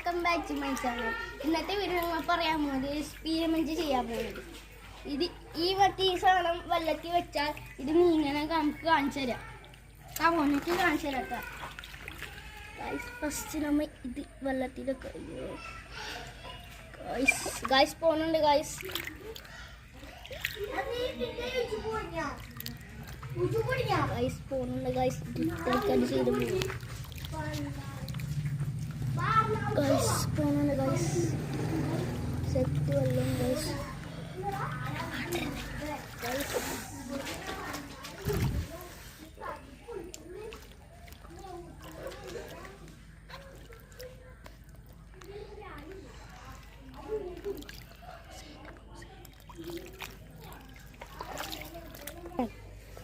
Welcome back to my channel. ഇന്നത്തെ video നമ്മൾ പറയാൻ പോകുന്നത് എക്സ്പീരിമെന്റ് ചെയ്യാൻ പോകുന്നത്. ഈ സാധനം വെള്ളത്തിൽ വെച്ചാൽ ഇത് നീങ്ങനെ നമുക്ക് കാണിച്ചു തരാം. കമോണിക്ക് കാണിച്ചു തരാം. ഫസ്റ്റ് നമ്മൾ ഇത് വെള്ളത്തിലൊക്കെ ഗൈസ് പോകുന്നുണ്ട്. ഗൈസ് പോകുന്നുണ്ട്. ഗൈസ് ചെയ്ത് പോകും. Guys, പോകുന്നുണ്ട്. ഗൈസ് സെറ്റ് വെള്ളം. ഗൈസ്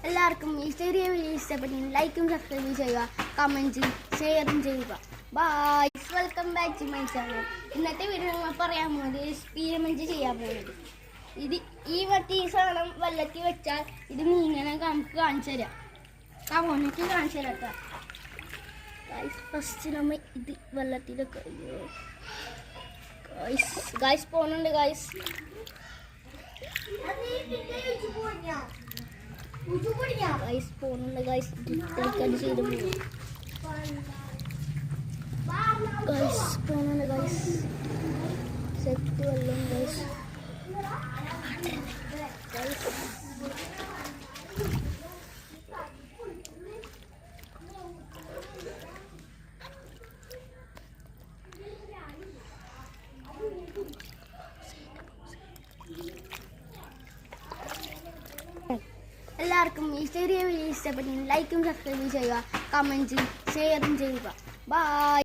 എല്ലാവർക്കും ഈ ചെറിയ വീഡിയോ ഇഷ്ടപ്പെട്ടെങ്കിൽ ലൈക്കും സബ്സ്ക്രൈബും ചെയ്യുക, കമൻറ്റും ഷെയറും ചെയ്യുക. Bye. Welcome back to my channel. ഇന്നത്തെ വീഡിയോ നമ്മൾ പറയാൻ പോകുന്നത് എക്സ്പീരിമെന്റ് ചെയ്യാൻ പോകുന്നത്. ഈ സാധനം വെള്ളത്തിൽ വെച്ചാൽ ഇത് നീങ്ങനെ നമുക്ക് കാണിച്ചു തരാം. കമോണിക്ക് കാണിച്ചു തരാം. ഫസ്റ്റ് നമ്മൾ ഇത് വെള്ളത്തിലൊക്കെ ഗൈസ് പോകുന്നുണ്ട്. ഗൈസ് പോകുന്നുണ്ട്. ഗൈസ് ചെയ്ത് പോകും. പോകുന്നുണ്ട്. ഗൈസ് സെറ്റ് വെള്ളം. ഗൈസ് എല്ലാവർക്കും ഈ ചെറിയ വീഡിയോ ഇഷ്ടപ്പെട്ടെങ്കിൽ ലൈക്കും സബ്സ്ക്രൈബും ചെയ്യുക, കമൻറ്റും ഷെയറും ചെയ്യുക. ബൈ.